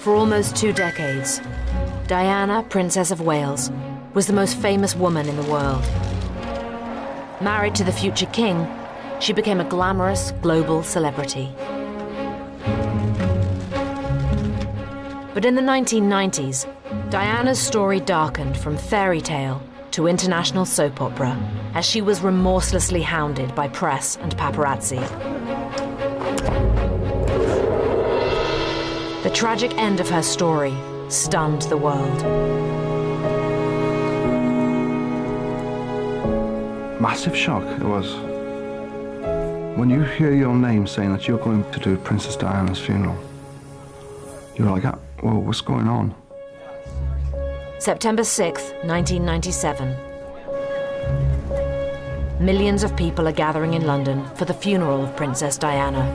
For almost 2 decades, Diana, Princess of Wales, was the most famous woman in the world. Married to the future king, she became a glamorous global celebrity. But in the 1990s, Diana's story darkened from fairy tale to international soap opera as she was remorselessly hounded by press and paparazzi. The tragic end of her story stunned the world. Massive shock it was. When you hear your name saying that you're going to do Princess Diana's funeral, you're like, well, what's going on? September 6th, 1997. Millions of people are gathering in London for the funeral of Princess Diana.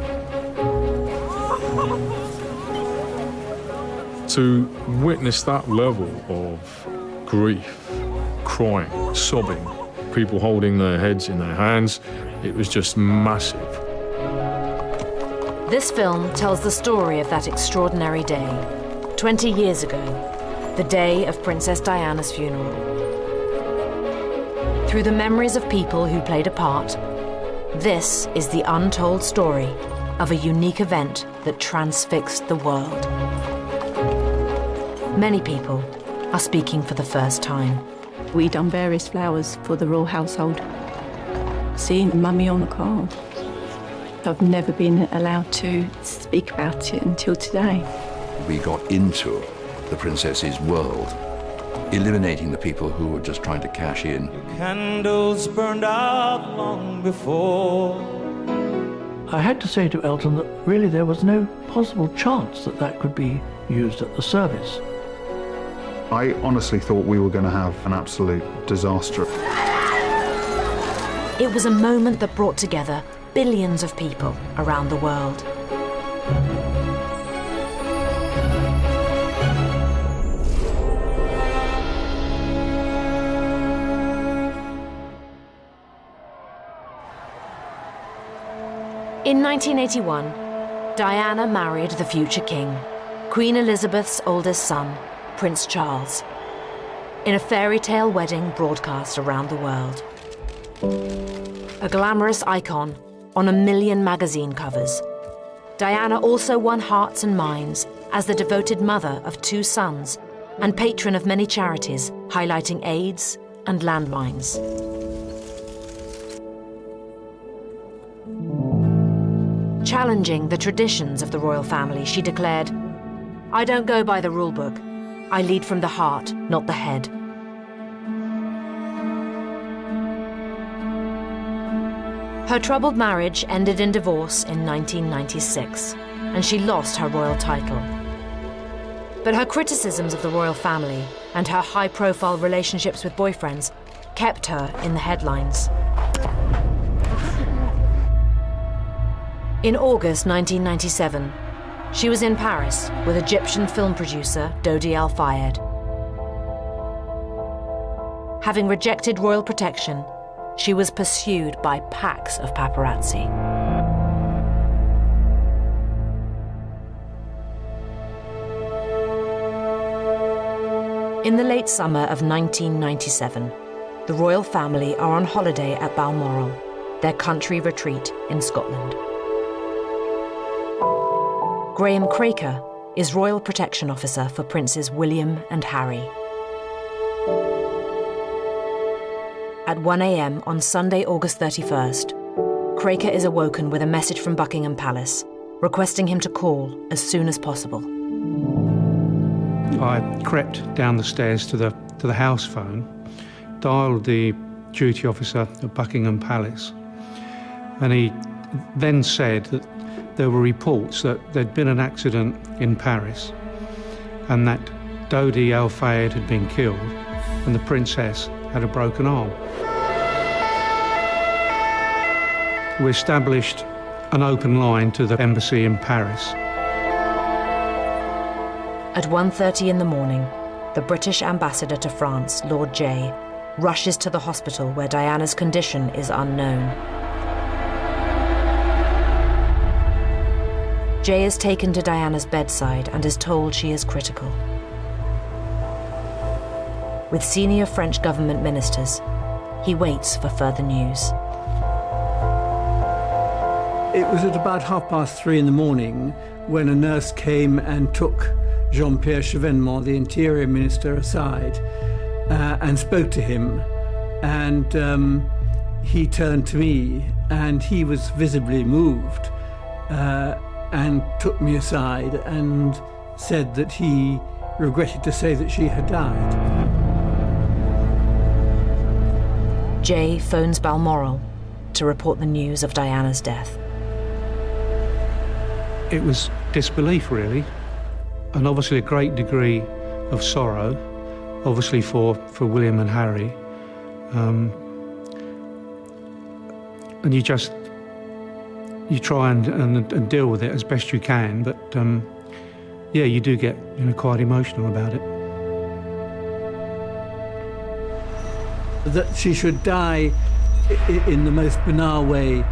To witness that level of grief, crying, sobbing, people holding their heads in their hands, it was just massive. This film tells the story of that extraordinary day, 20 years ago, the day of Princess Diana's funeral. Through the memories of people who played a part, this is the untold story of a unique event that transfixed the world. Many people are speaking for the first time. We done various flowers for the royal household. Seeing Mummy on the card, I've never been allowed to speak about it until today. We got into the princess's world, eliminating the people who were just trying to cash in. Candles burned out long before. I had to say to Elton that really there was no possible chance that that could be used at the service. I honestly thought we were going to have an absolute disaster. It was a moment that brought together billions of people around the world. In 1981, Diana married the future king, Queen Elizabeth's oldest son, Prince Charles, in a fairy tale wedding broadcast around the world. A glamorous icon on 1 million magazine covers, Diana also won hearts and minds as the devoted mother of 2 sons and patron of many charities highlighting AIDS and landmines. Challenging the traditions of the royal family, she declared, "I don't go by the rule book. I lead from the heart, not the head." Her troubled marriage ended in divorce in 1996, and she lost her royal title. But her criticisms of the royal family and her high-profile relationships with boyfriends kept her in the headlines. In August 1997, she was in Paris with Egyptian film producer Dodi Al Fayed. Having rejected royal protection, she was pursued by packs of paparazzi. In the late summer of 1997, the royal family are on holiday at Balmoral, their country retreat in Scotland. Graham Craker is Royal Protection Officer for Princes William and Harry. At 1 a.m. on Sunday, August 31st, Craker is awoken with a message from Buckingham Palace, requesting him to call as soon as possible. I crept down the stairs to the house phone, dialed the duty officer at Buckingham Palace, and he then said that there were reports that there'd been an accident in Paris and that Dodi Al Fayed had been killed and the princess had a broken arm. We established an open line to the embassy in Paris. At 1:30 in the morning, the British ambassador to France, Lord Jay, rushes to the hospital where Diana's condition is unknown. Jay is taken to Diana's bedside and is told she is critical. With senior French government ministers, he waits for further news. It was at about 3:30 in the morning when a nurse came and took Jean-Pierre Chevènement, the Interior Minister, aside and spoke to him. And he turned to me, and he was visibly moved, and took me aside and said that he regretted to say that she had died. Jay phones Balmoral to report the news of Diana's death. It was disbelief, really, and obviously a great degree of sorrow, obviously for William and Harry. And you try and deal with it as best you can, but yeah, you do get quite emotional about it. That she should die in the most banal way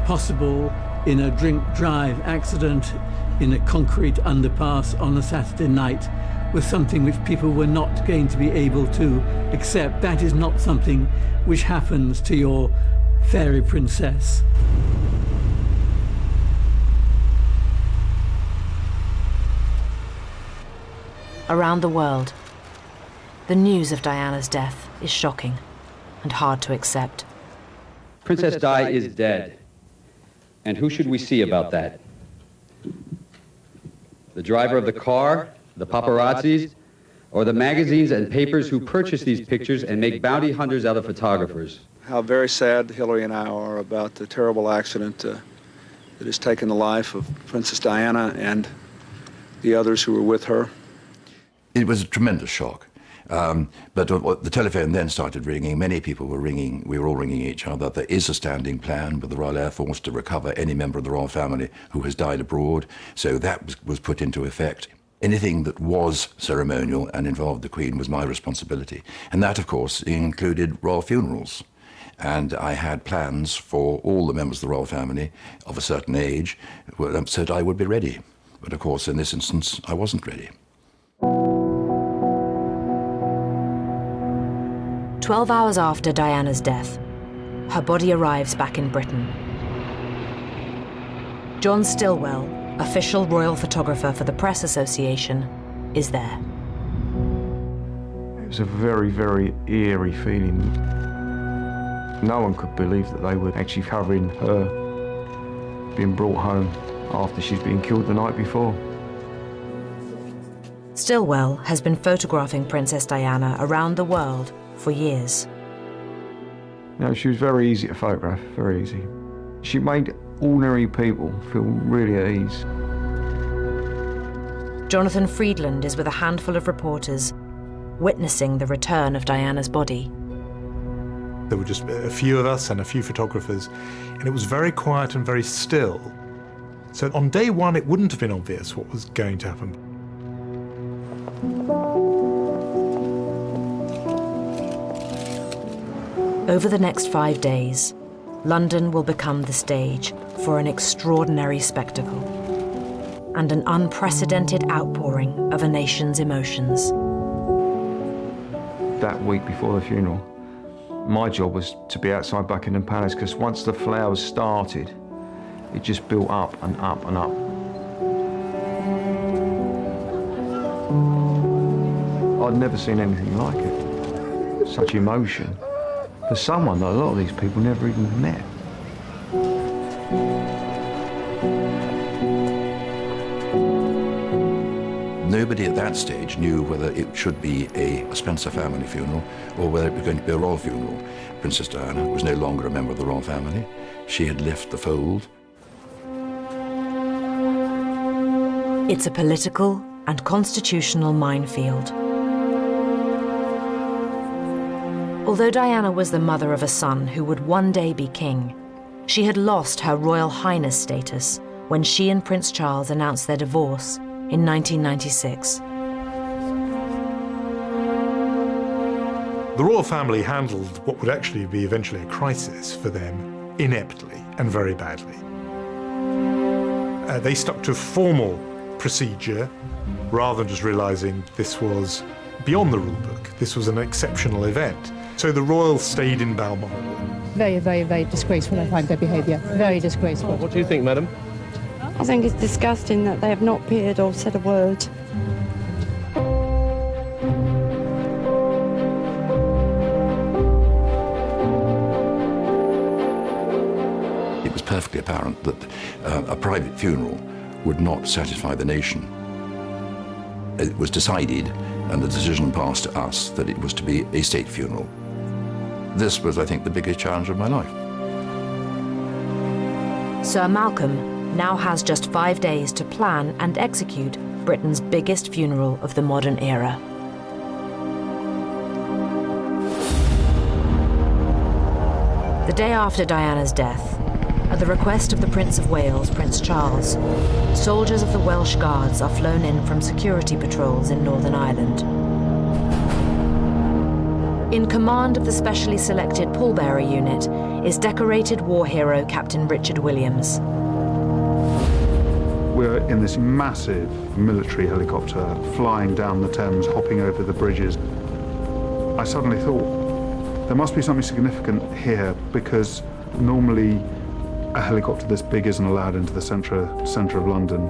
possible, in a drink-drive accident in a concrete underpass on a Saturday night, was something which people were not going to be able to accept. That is not something which happens to your fairy princess. Around the world, the news of Diana's death is shocking and hard to accept. Princess Di is dead. And who should we see about that? The driver of the car, the paparazzis, or the magazines and papers who purchase these pictures and make bounty hunters out of photographers? How very sad Hillary and I are about the terrible accident that has taken the life of Princess Diana and the others who were with her. It was a tremendous shock. But the telephone then started ringing. Many people were ringing. We were all ringing each other. There is a standing plan with the Royal Air Force to recover any member of the royal family who has died abroad. So that was put into effect. Anything that was ceremonial and involved the Queen was my responsibility. And that, of course, included royal funerals. And I had plans for all the members of the royal family of a certain age, so that I would be ready. But, of course, in this instance, I wasn't ready. 12 hours after Diana's death, her body arrives back in Britain. John Stillwell, official royal photographer for the Press Association, is there. It was a very, very eerie feeling. No one could believe that they were actually covering her being brought home after she'd been killed the night before. Stillwell has been photographing Princess Diana around the world for years. She was very easy to photograph, very easy. She made ordinary people feel really at ease. Jonathan Friedland is with a handful of reporters witnessing the return of Diana's body. There were just a few of us and a few photographers, and it was very quiet and very still. So on day one, it wouldn't have been obvious what was going to happen. Over the next 5 days, London will become the stage for an extraordinary spectacle and an unprecedented outpouring of a nation's emotions. That week before the funeral, my job was to be outside Buckingham Palace, because once the flowers started, it just built up and up and up. I'd never seen anything like it. Such emotion. For someone that a lot of these people never even met. Nobody at that stage knew whether it should be a Spencer family funeral or whether it was going to be a royal funeral. Princess Diana was no longer a member of the royal family. She had left the fold. It's a political and constitutional minefield. Although Diana was the mother of a son who would one day be king, she had lost her Royal Highness status when she and Prince Charles announced their divorce in 1996. The royal family handled what would actually be eventually a crisis for them ineptly and very badly. They stuck to formal procedure rather than just realising this was beyond the rule book. This was an exceptional event. So the royals stayed in Balmoral. Very, very, very disgraceful, I find their behaviour. Very disgraceful. What do you think, madam? I think it's disgusting that they have not appeared or said a word. It was perfectly apparent that a private funeral would not satisfy the nation. It was decided, and the decision passed to us, that it was to be a state funeral. This was, I think, the biggest challenge of my life. Sir Malcolm now has just 5 days to plan and execute Britain's biggest funeral of the modern era. The day after Diana's death, at the request of the Prince of Wales, Prince Charles, soldiers of the Welsh Guards are flown in from security patrols in Northern Ireland. In command of the specially selected pallbearer unit is decorated war hero Captain Richard Williams. We're in this massive military helicopter flying down the Thames, hopping over the bridges. I suddenly thought, there must be something significant here, because normally a helicopter this big isn't allowed into the centre of London.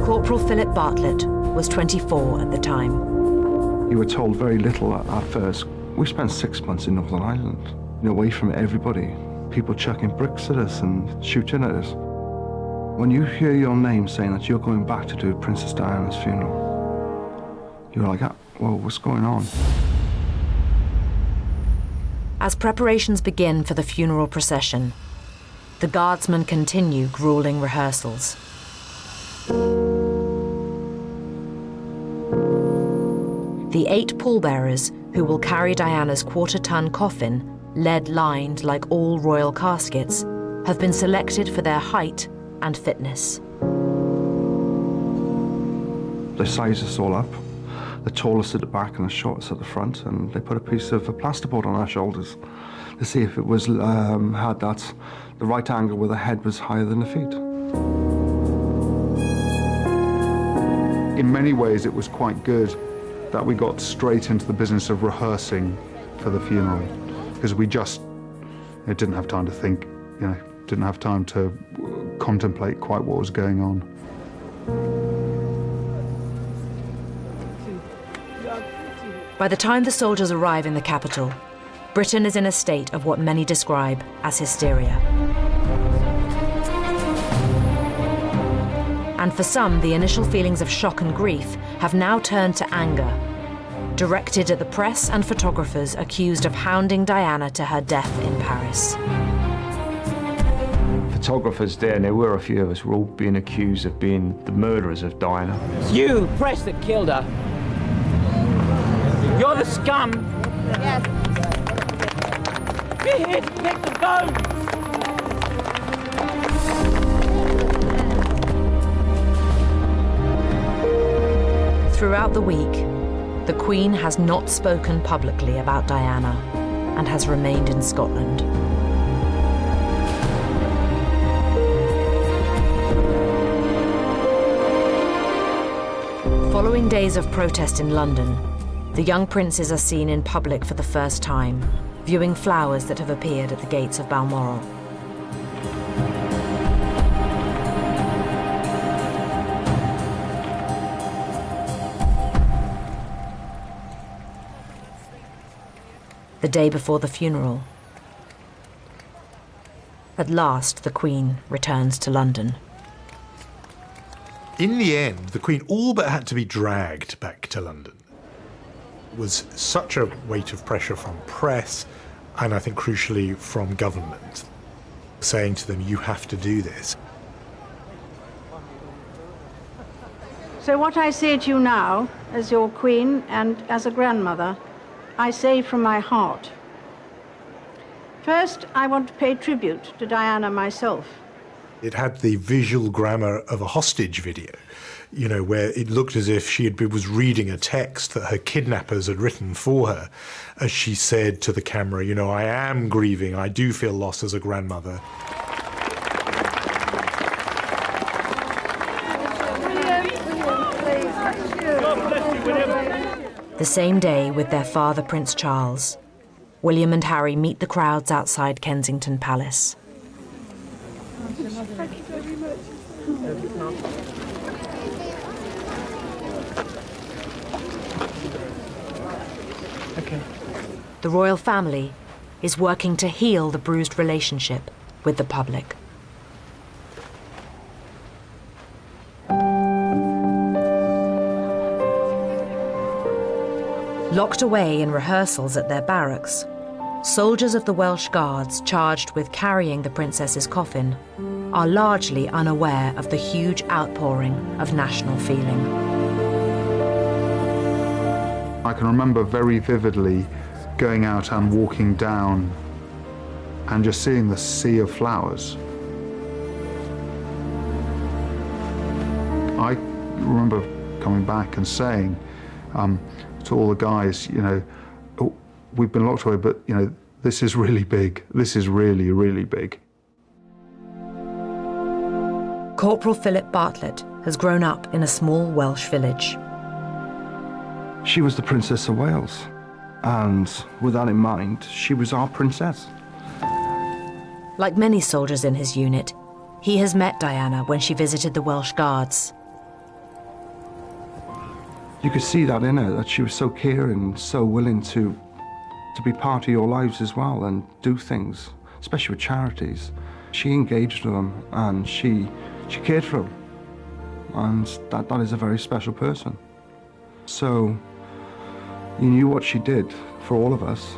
Corporal Philip Bartlett was 24 at the time. You were told very little at first. We spent 6 months in Northern Ireland, away from everybody. People chucking bricks at us and shooting at us. When you hear your name saying that you're going back to do Princess Diana's funeral, you're like, well, what's going on? As preparations begin for the funeral procession, the guardsmen continue grueling rehearsals. The 8 pallbearers who will carry Diana's quarter-ton coffin, lead-lined like all royal caskets, have been selected for their height and fitness. They size us all up. The tallest at the back and the shortest at the front, and they put a piece of plasterboard on our shoulders to see if it was had the right angle where the head was higher than the feet. In many ways, it was quite good that we got straight into the business of rehearsing for the funeral, because we just didn't have time to think, didn't have time to contemplate quite what was going on. By the time the soldiers arrive in the capital, Britain is in a state of what many describe as hysteria. And for some, the initial feelings of shock and grief have now turned to anger, directed at the press and photographers accused of hounding Diana to her death in Paris. Photographers there were a few of us, were all being accused of being the murderers of Diana. You, press that killed her. You're the scum! Yes. We're here to pick the bones! Throughout the week, the Queen has not spoken publicly about Diana and has remained in Scotland. Following days of protest in London, the young princes are seen in public for the first time, viewing flowers that have appeared at the gates of Balmoral. The day before the funeral, at last the Queen returns to London. In the end, the Queen all but had to be dragged back to London. It was such a weight of pressure from press, and I think crucially from government, saying to them, you have to do this. So what I say to you now, as your Queen and as a grandmother, I say from my heart. First, I want to pay tribute to Diana myself. It had the visual grammar of a hostage video, where it looked as if she was reading a text that her kidnappers had written for her, as she said to the camera, I am grieving, I do feel lost as a grandmother. The same day with their father, Prince Charles, William and Harry meet the crowds outside Kensington Palace. Thank you very much. Okay. The royal family is working to heal the bruised relationship with the public. Locked away in rehearsals at their barracks, soldiers of the Welsh Guards charged with carrying the princess's coffin are largely unaware of the huge outpouring of national feeling. I can remember very vividly going out and walking down and just seeing the sea of flowers. I remember coming back and saying to all the guys, you know, oh, we've been locked away, but, you know, this is really big. This is really, really big. Corporal Philip Bartlett has grown up in a small Welsh village. She was the Princess of Wales, and with that in mind, she was our princess. Like many soldiers in his unit, he has met Diana when she visited the Welsh Guards. You could see that in her, that she was so caring, so willing to be part of your lives as well and do things, especially with charities. She engaged with them and she cared for them, and that is a very special person. So you knew what she did for all of us,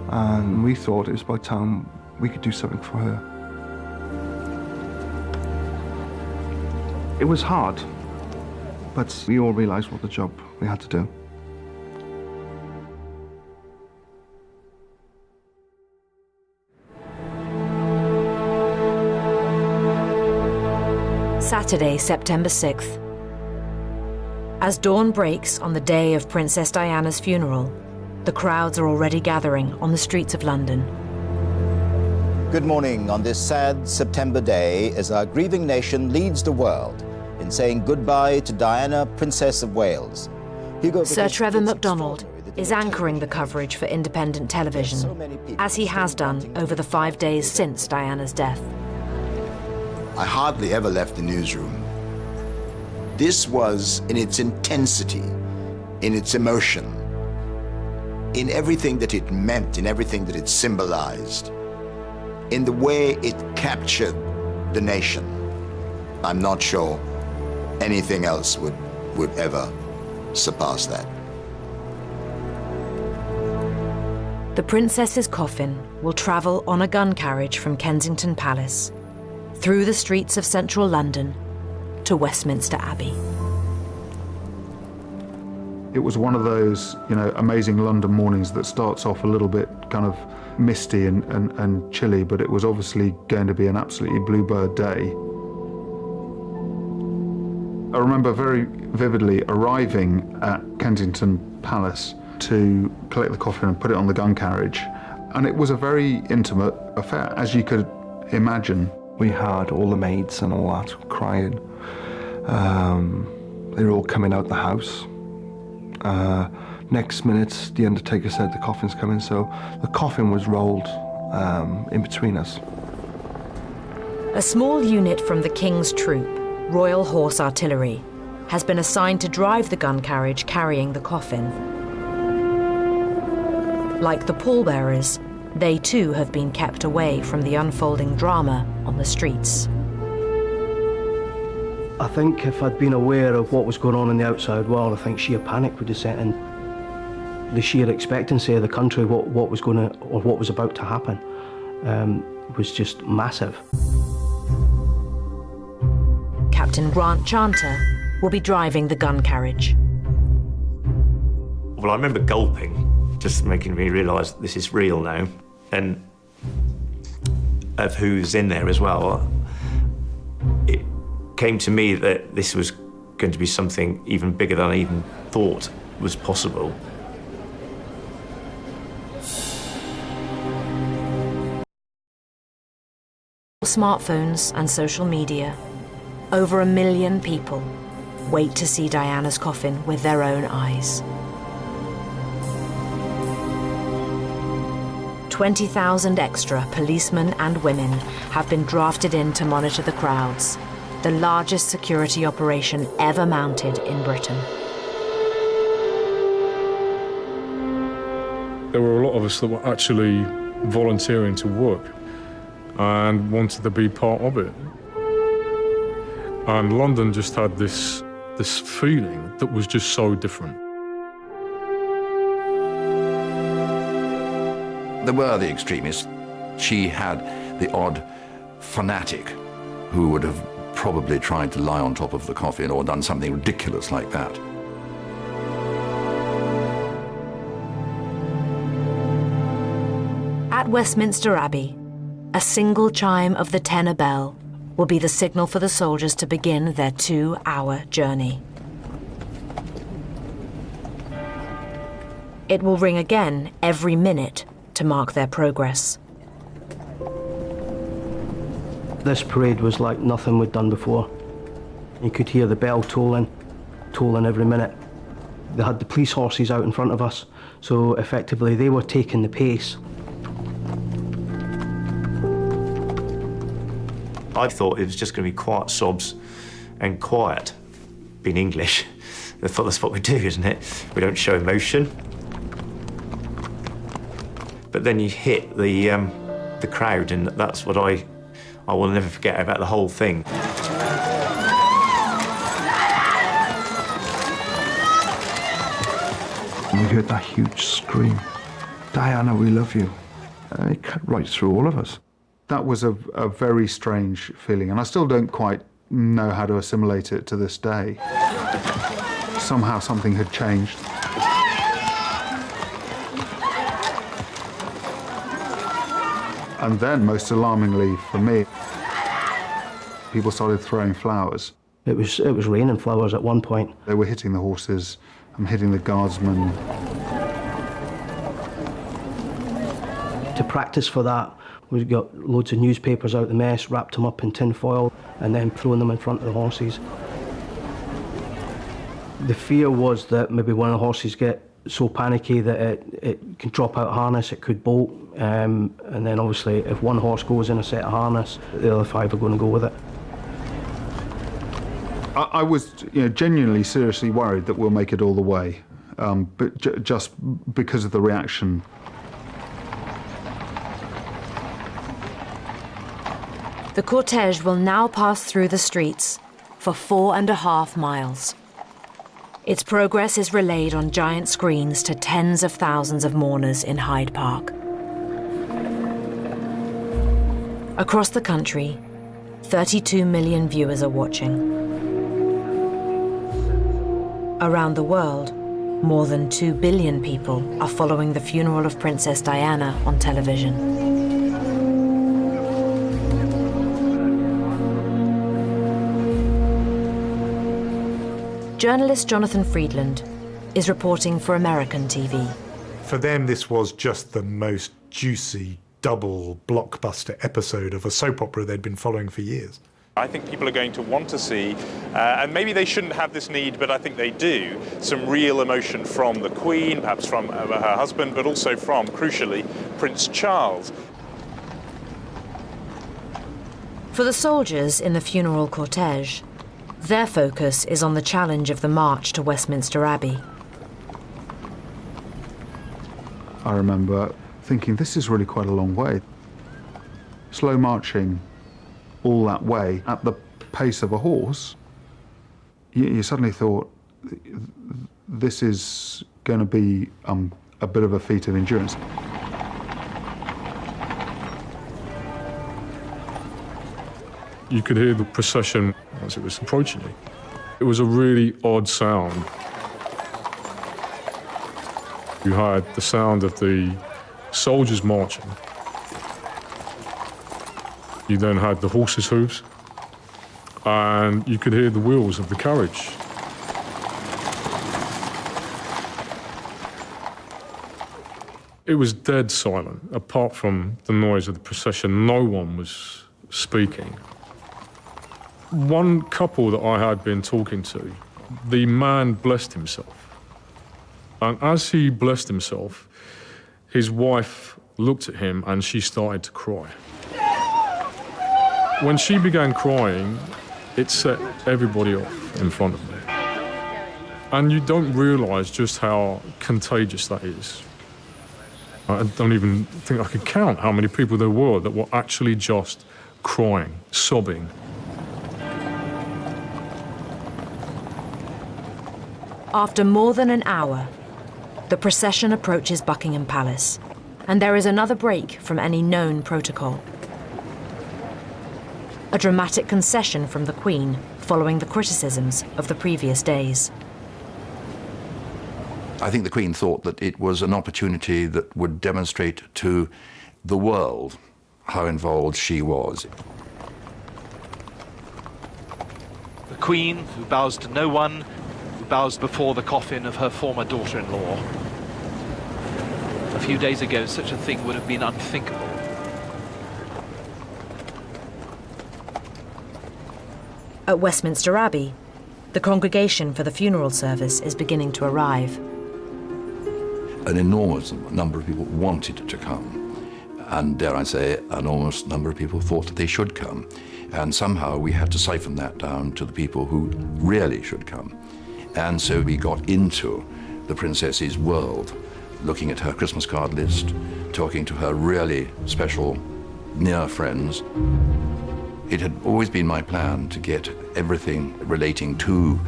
and we thought it was about time we could do something for her. It was hard, but we all realised what the job we had to do. Saturday, September 6th. As dawn breaks on the day of Princess Diana's funeral, the crowds are already gathering on the streets of London. Good morning on this sad September day as our grieving nation leads the world in saying goodbye to Diana, Princess of Wales. Sir Trevor MacDonald is anchoring the coverage for independent television, as he has done over the 5 days since Diana's death. I hardly ever left the newsroom. This was, in its intensity, in its emotion, in everything that it meant, in everything that it symbolized, in the way it captured the nation. I'm not sure anything else would ever surpass that. The princess's coffin will travel on a gun carriage from Kensington Palace, through the streets of central London, to Westminster Abbey. It was one of those, you know, amazing London mornings that starts off a little bit kind of misty and chilly, but it was obviously going to be an absolutely bluebird day. I remember very vividly arriving at Kensington Palace to collect the coffin and put it on the gun carriage, and it was a very intimate affair, as you could imagine. We had all the maids and all that crying. They were all coming out the house. Next minute, the undertaker said the coffin's coming, so the coffin was rolled in between us. A small unit from the King's Troop, Royal Horse Artillery, has been assigned to drive the gun carriage carrying the coffin. Like the pallbearers, they too have been kept away from the unfolding drama on the streets. I think if I'd been aware of what was going on in the outside world, I think sheer panic would have set in. The sheer expectancy of the country, what was going to, or what was about to happen, was just massive. Captain Grant Chanter will be driving the gun carriage. Well, I remember gulping, just making me realise this is real now, and of who's in there as well. It came to me that this was going to be something even bigger than I even thought was possible. Smartphones and social media, over 1 million people wait to see Diana's coffin with their own eyes. 20,000 extra policemen and women have been drafted in to monitor the crowds, the largest security operation ever mounted in Britain. There were a lot of us that were actually volunteering to work and wanted to be part of it. And London just had this feeling that was just so different. There were the extremists. She had the odd fanatic who would have probably tried to lie on top of the coffin or done something ridiculous like that. At Westminster Abbey, a single chime of the tenor bell will be the signal for the soldiers to begin their 2-hour journey. It will ring again every minute to mark their progress. This parade was like nothing we'd done before. You could hear the bell tolling every minute. They had the police horses out in front of us, so effectively they were taking the pace. I thought it was just going to be quiet sobs and quiet. Being English, I thought that's what we do, isn't it? We don't show emotion. But then you hit the crowd, and that's what I will never forget about the whole thing. And we heard that huge scream, "Diana, we love you." And it cut right through all of us. That was a very strange feeling, and I still don't quite know how to assimilate it to this day. Somehow something had changed. And then, most alarmingly for me, people started throwing flowers. It was raining flowers at one point. They were hitting the horses and hitting the guardsmen. To practice for that, we got loads of newspapers out the mess, wrapped them up in tin foil, and then thrown them in front of the horses. The fear was that maybe one of the horses get so panicky that it can drop out of harness, it could bolt, and then obviously if one horse goes in a set of harness, the other 5 are going to go with it. I was genuinely, seriously worried that we'll make it all the way, but just because of the reaction. The cortege will now pass through the streets for 4.5 miles. Its progress is relayed on giant screens to tens of thousands of mourners in Hyde Park. Across the country, 32 million viewers are watching. Around the world, more than 2 billion people are following the funeral of Princess Diana on television. Journalist Jonathan Friedland is reporting for American TV. For them, this was just the most juicy, double blockbuster episode of a soap opera they'd been following for years. I think people are going to want to see, and maybe they shouldn't have this need, but I think they do, some real emotion from the Queen, perhaps from her husband, but also from, crucially, Prince Charles. For the soldiers in the funeral cortege, their focus is on the challenge of the march to Westminster Abbey. I remember thinking, this is really quite a long way. Slow marching all that way at the pace of a horse, you suddenly thought, this is going to be a bit of a feat of endurance. You could hear the procession as it was approaching you. It was a really odd sound. You had the sound of the soldiers marching. You then had the horses' hooves, and you could hear the wheels of the carriage. It was dead silent. Apart from the noise of the procession, no one was speaking. One couple that I had been talking to, the man blessed himself. And as he blessed himself, his wife looked at him and she started to cry. When she began crying, it set everybody off in front of me. And you don't realise just how contagious that is. I don't even think I could count how many people there were that were actually just crying, sobbing. After more than an hour, the procession approaches Buckingham Palace, and there is another break from any known protocol. A dramatic concession from the Queen following the criticisms of the previous days. I think the Queen thought that it was an opportunity that would demonstrate to the world how involved she was. The Queen, who bows to no one, who bows before the coffin of her former daughter-in-law. A few days ago, such a thing would have been unthinkable. At Westminster Abbey, the congregation for the funeral service is beginning to arrive. An enormous number of people wanted to come, and dare I say, an enormous number of people thought that they should come. And somehow we had to siphon that down to the people who really should come. And so we got into the princess's world, looking at her Christmas card list, talking to her really special near friends. It had always been my plan to get everything relating to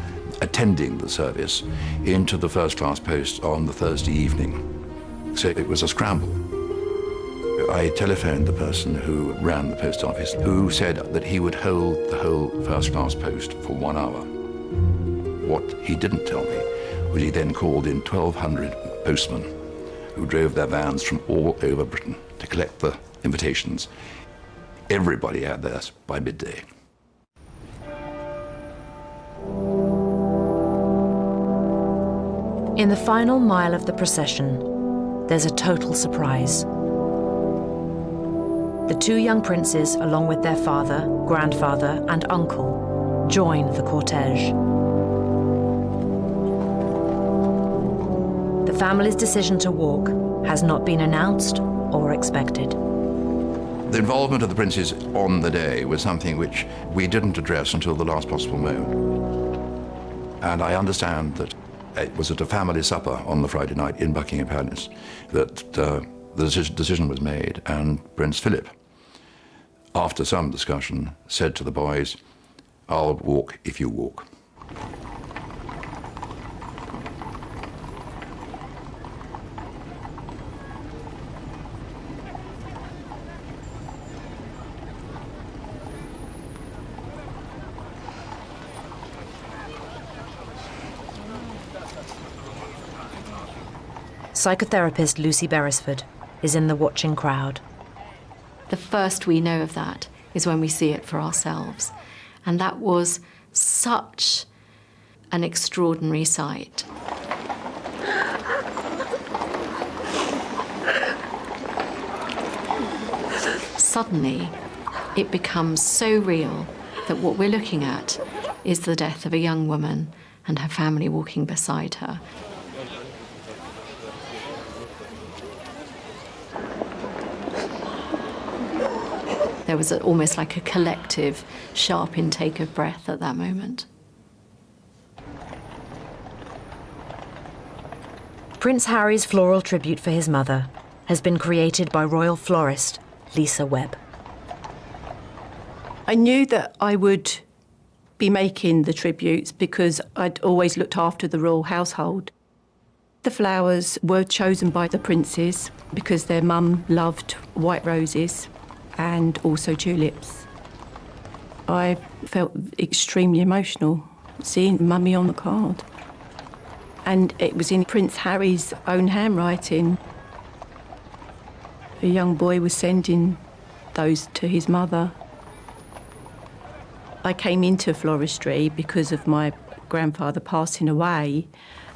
attending the service into the first-class post on the Thursday evening. So it was a scramble. I telephoned the person who ran the post office, who said that he would hold the whole first-class post for 1 hour. What he didn't tell me was he then called in 1,200 postmen who drove their vans from all over Britain to collect the invitations. Everybody had theirs by midday. In the final mile of the procession, there's a total surprise. The two young princes, along with their father, grandfather, and uncle, join the cortege. The family's decision to walk has not been announced or expected. The involvement of the princes on the day was something which we didn't address until the last possible moment. And I understand that it was at a family supper on the Friday night in Buckingham Palace that the decision was made, and Prince Philip, after some discussion, said to the boys, "I'll walk if you walk." Psychotherapist Lucy Beresford is in the watching crowd. The first we know of that is when we see it for ourselves. And that was such an extraordinary sight. Suddenly, it becomes so real that what we're looking at is the death of a young woman and her family walking beside her. There was almost like a collective, sharp intake of breath at that moment. Prince Harry's floral tribute for his mother has been created by royal florist Lisa Webb. I knew that I would be making the tributes because I'd always looked after the royal household. The flowers were chosen by the princes because their mum loved white roses and also tulips. I felt extremely emotional seeing Mummy on the card. And it was in Prince Harry's own handwriting. A young boy was sending those to his mother. I came into floristry because of my grandfather passing away,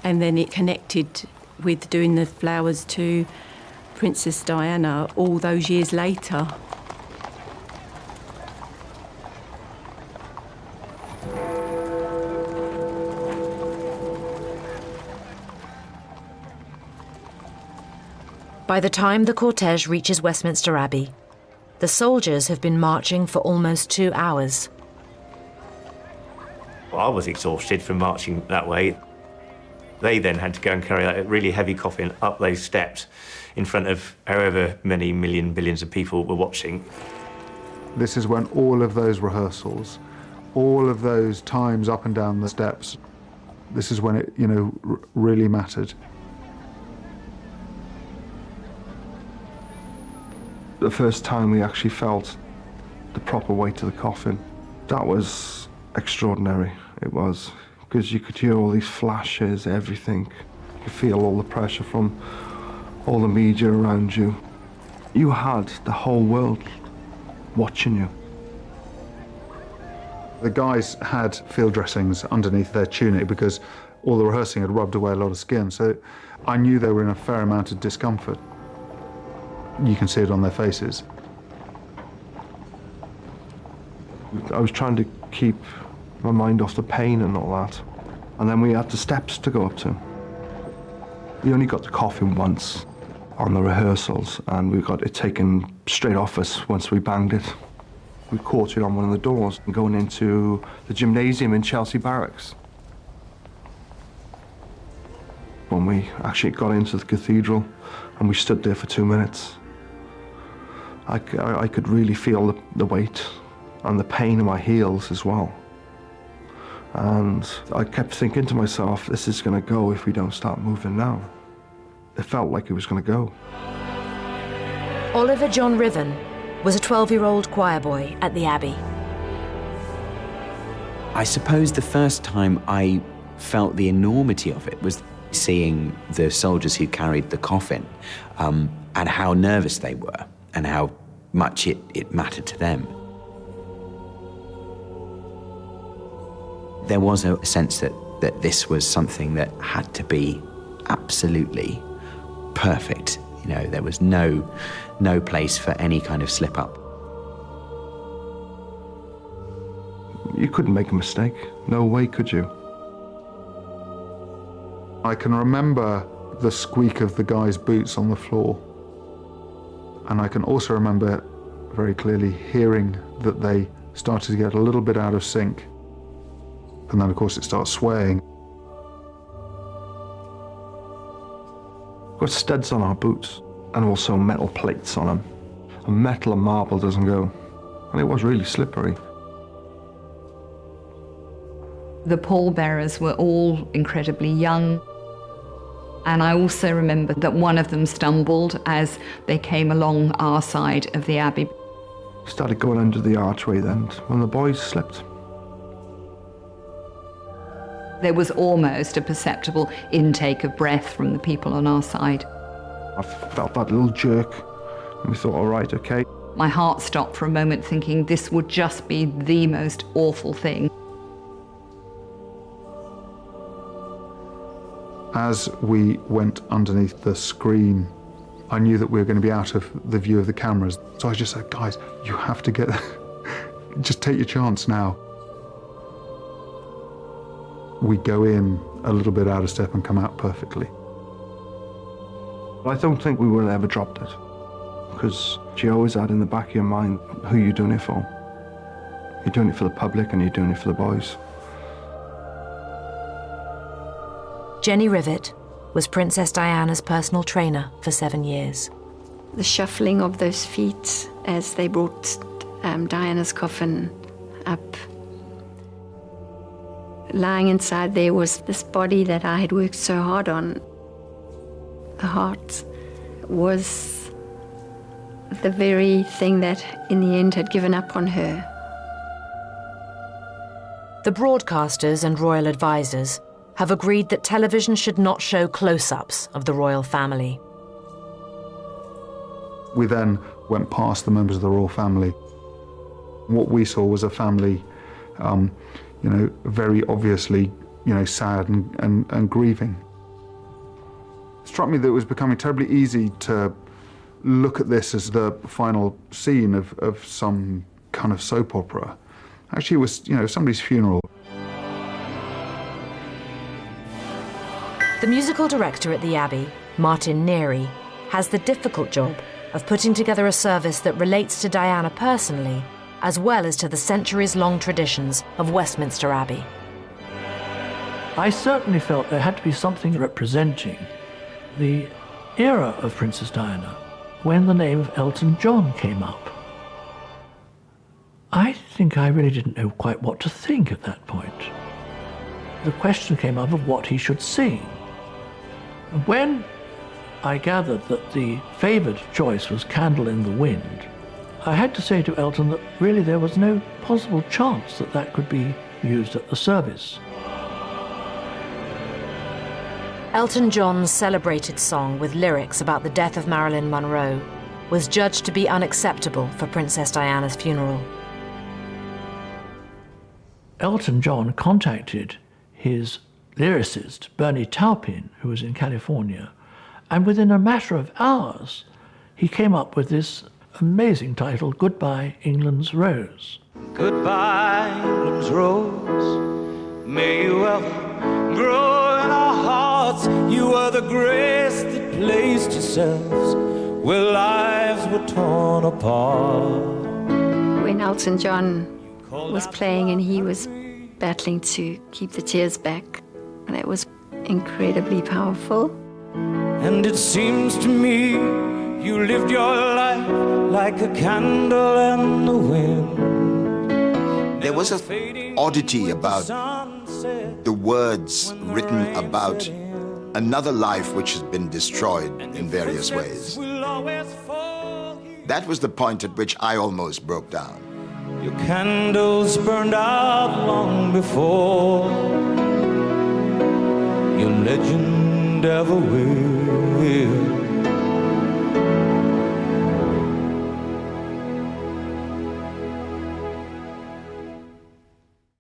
and then it connected with doing the flowers to Princess Diana all those years later. By the time the cortege reaches Westminster Abbey, the soldiers have been marching for almost 2 hours. I was exhausted from marching that way. They then had to go and carry a really heavy coffin up those steps in front of however many billions of people were watching. This is when all of those rehearsals, all of those times up and down the steps, this is when it, really mattered. The first time we actually felt the proper weight of the coffin, that was extraordinary. It was, because you could hear all these flashes, everything. You could feel all the pressure from all the media around you. You had the whole world watching you. The guys had field dressings underneath their tunic because all the rehearsing had rubbed away a lot of skin, so I knew they were in a fair amount of discomfort. You can see it on their faces. I was trying to keep my mind off the pain and all that. And then we had the steps to go up to. We only got the coffin once on the rehearsals, and we got it taken straight off us once we banged it. We caught it on one of the doors and going into the gymnasium in Chelsea Barracks. When we actually got into the cathedral and we stood there for 2 minutes, I could really feel the weight and the pain in my heels as well. And I kept thinking to myself, this is going to go if we don't start moving now. It felt like it was going to go. Oliver John Riven was a 12-year-old choir boy at the Abbey. I suppose the first time I felt the enormity of it was seeing the soldiers who carried the coffin and how nervous they were and how much it mattered to them. There was a sense that this was something that had to be absolutely perfect. There was no place for any kind of slip-up. You couldn't make a mistake. No way could you. I can remember the squeak of the guys' boots on the floor. And I can also remember very clearly hearing that they started to get a little bit out of sync. And then, of course, it starts swaying. We've got studs on our boots and also metal plates on them. And metal and marble doesn't go. And it was really slippery. The pallbearers were all incredibly young. And I also remember that one of them stumbled as they came along our side of the Abbey. Started going under the archway then when the boys slipped. There was almost a perceptible intake of breath from the people on our side. I felt that little jerk, and we thought, all right, okay. My heart stopped for a moment, thinking this would just be the most awful thing. As we went underneath the screen, I knew that we were going to be out of the view of the cameras. So I just said, guys, you have to get, just take your chance now. We go in a little bit out of step and come out perfectly. I don't think we would have ever dropped it, because you always had in the back of your mind who you're doing it for. You're doing it for the public and you're doing it for the boys. Jenny Rivett was Princess Diana's personal trainer for 7 years. The shuffling of those feet as they brought Diana's coffin up. Lying inside there was this body that I had worked so hard on. The heart was the very thing that in the end had given up on her. The broadcasters and royal advisors have agreed that television should not show close-ups of the royal family. We then went past the members of the royal family. What we saw was a family, very obviously, sad and grieving. It struck me that it was becoming terribly easy to look at this as the final scene of some kind of soap opera. Actually, it was, somebody's funeral. The musical director at the Abbey, Martin Neary, has the difficult job of putting together a service that relates to Diana personally, as well as to the centuries-long traditions of Westminster Abbey. I certainly felt there had to be something representing the era of Princess Diana when the name of Elton John came up. I think I really didn't know quite what to think at that point. The question came up of what he should sing. And when I gathered that the favoured choice was Candle in the Wind, I had to say to Elton that really there was no possible chance that that could be used at the service. Elton John's celebrated song with lyrics about the death of Marilyn Monroe was judged to be unacceptable for Princess Diana's funeral. Elton John contacted his lyricist, Bernie Taupin, who was in California, and within a matter of hours, he came up with this amazing title, Goodbye, England's Rose. Goodbye, England's rose, may you ever grow in our hearts. You are the grace that placed yourselves where lives were torn apart. When Elton John was playing and he was battling to keep the tears back, and it was incredibly powerful. And it seems to me you lived your life like a candle in the wind. There was an oddity about the words written about another life which has been destroyed in various ways. That was the point at which I almost broke down. Your candles burned out long before your legend ever will.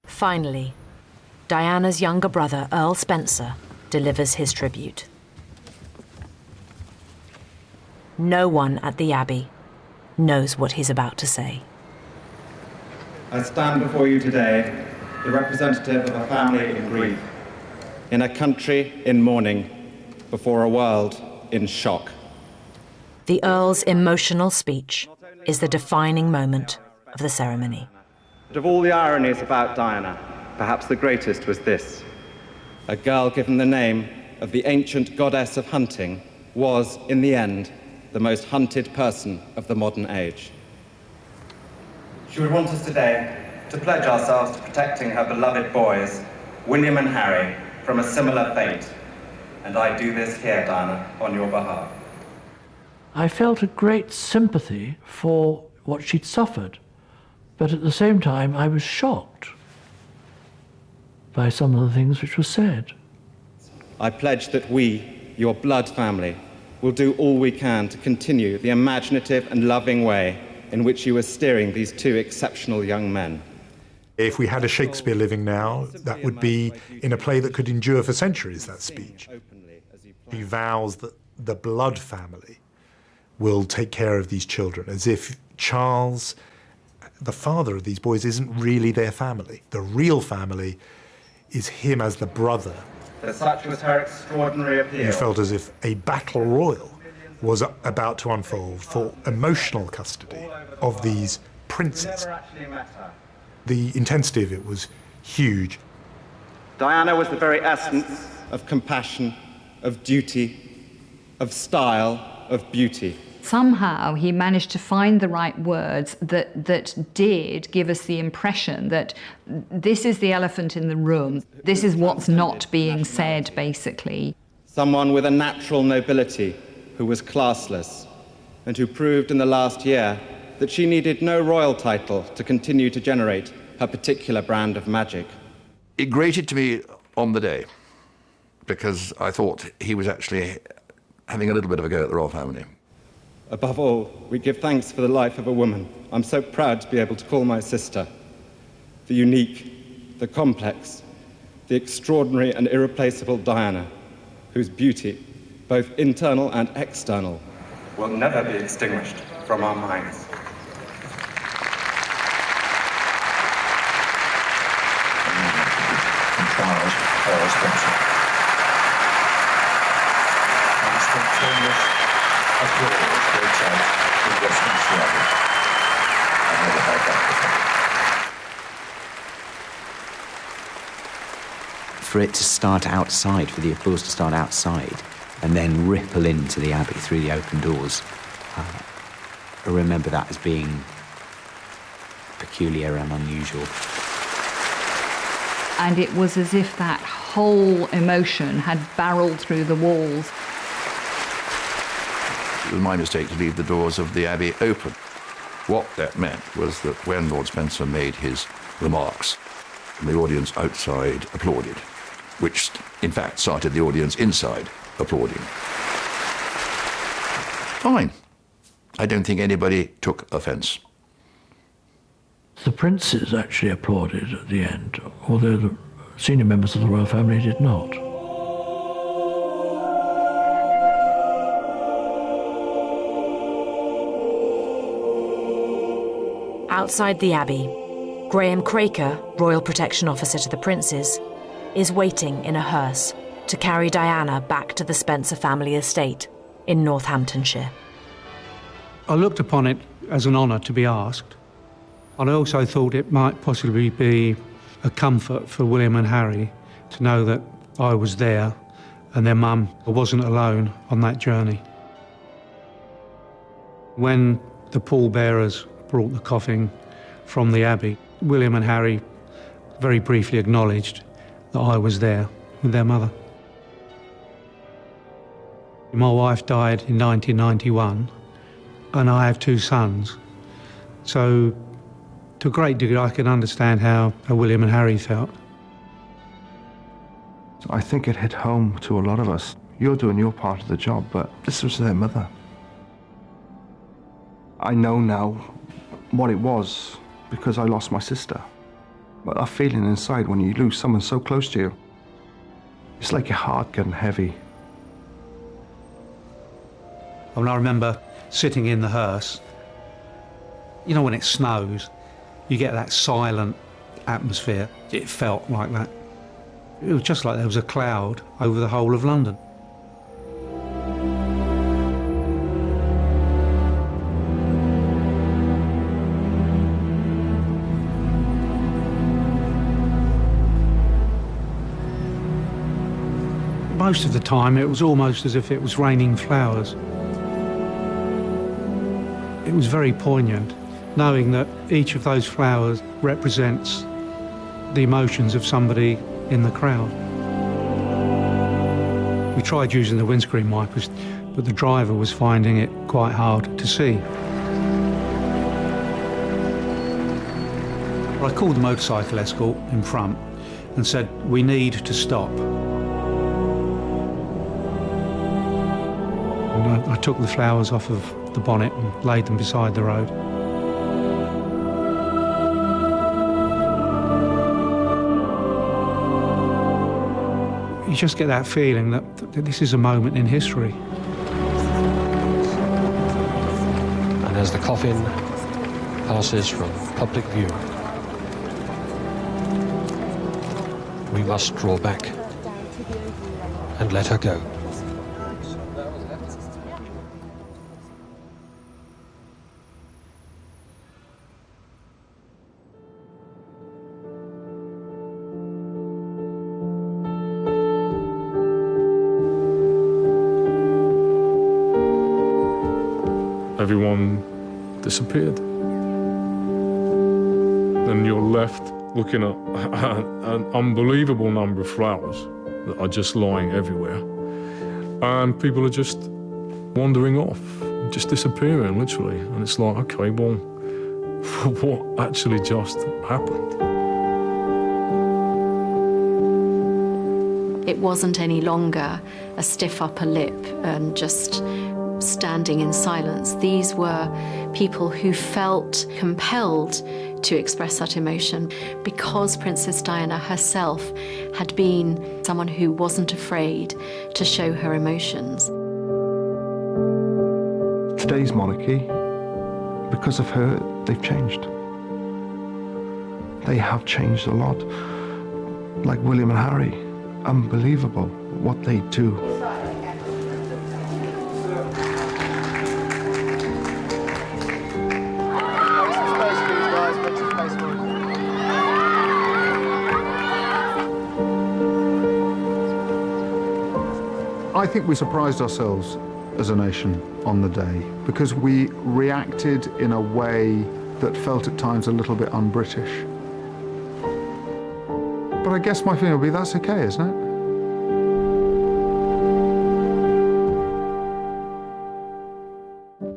Finally, Diana's younger brother, Earl Spencer, delivers his tribute. No one at the Abbey knows what he's about to say. I stand before you today, the representative of a family in grief, in a country in mourning, before a world in shock. The Earl's emotional speech is the defining moment of the ceremony. But of all the ironies about Diana, perhaps the greatest was this. A girl given the name of the ancient goddess of hunting was, in the end, the most hunted person of the modern age. She would want us today to pledge ourselves to protecting her beloved boys, William and Harry, from a similar fate. And I do this here, Diana, on your behalf. I felt a great sympathy for what she'd suffered, but at the same time I was shocked by some of the things which were said. I pledge that we, your blood family, will do all we can to continue the imaginative and loving way in which you are steering these two exceptional young men. If we had a Shakespeare living now, that would be in a play that could endure for centuries, that speech. He vows that the blood family will take care of these children, as if Charles, the father of these boys, isn't really their family. The real family is him as the brother. For such was her extraordinary appeal. You felt as if a battle royal was about to unfold for emotional custody of these princes. The intensity of it was huge. Diana was the very essence of compassion, of duty, of style, of beauty. Somehow he managed to find the right words that did give us the impression that this is the elephant in the room. This is what's not being said, basically. Someone with a natural nobility who was classless and who proved in the last year that she needed no royal title to continue to generate her particular brand of magic. It grated to me on the day because I thought he was actually having a little bit of a go at the royal family. Above all, we give thanks for the life of a woman I'm so proud to be able to call my sister. The unique, the complex, the extraordinary and irreplaceable Diana, whose beauty, both internal and external, will never be extinguished from our minds. Charles Earl Spencer. broke out in Westminster Abbey. I've never heard that before. For it to start outside, for the applause to start outside, and then ripple into the Abbey through the open doors, I remember that as being peculiar and unusual. And it was as if that whole emotion had barreled through the walls. It was my mistake to leave the doors of the Abbey open. What that meant was that when Lord Spencer made his remarks, the audience outside applauded, which in fact started the audience inside applauding. Fine. I don't think anybody took offence. The princes actually applauded at the end, although the senior members of the royal family did not. Outside the Abbey, Graham Craker, Royal Protection Officer to the princes, is waiting in a hearse to carry Diana back to the Spencer family estate in Northamptonshire. I looked upon it as an honour to be asked, and I also thought it might possibly be a comfort for William and Harry to know that I was there and their mum wasn't alone on that journey. When the pallbearers brought the coffin from the Abbey, William and Harry very briefly acknowledged that I was there with their mother. My wife died in 1991, and I have two sons. So, to a great degree, I can understand how William and Harry felt. I think it hit home to a lot of us. You're doing your part of the job, but this was their mother. I know now what it was because I lost my sister. But that feeling inside when you lose someone so close to you, it's like your heart getting heavy. And I remember sitting in the hearse. You know, when it snows, you get that silent atmosphere. It felt like that. It was just like there was a cloud over the whole of London. Most of the time, it was almost as if it was raining flowers. It was very poignant, knowing that each of those flowers represents the emotions of somebody in the crowd. We tried using the windscreen wipers, but the driver was finding it quite hard to see. I called the motorcycle escort in front and said, "We need to stop." And I took the flowers off of the bonnet and laid them beside the road. You just get that feeling that this is a moment in history. And as the coffin passes from public view, we must draw back and let her go. Everyone disappeared. Then you're left looking at an unbelievable number of flowers that are just lying everywhere. And people are just wandering off, just disappearing, literally. And it's like, okay, well, what actually just happened? It wasn't any longer a stiff upper lip and just standing in silence. These were people who felt compelled to express that emotion because Princess Diana herself had been someone who wasn't afraid to show her emotions. Today's monarchy, because of her, they've changed. They have changed a lot. Like William and Harry, unbelievable what they do. I think we surprised ourselves as a nation on the day because we reacted in a way that felt at times a little bit un-British. But I guess my feeling would be that's okay, isn't it?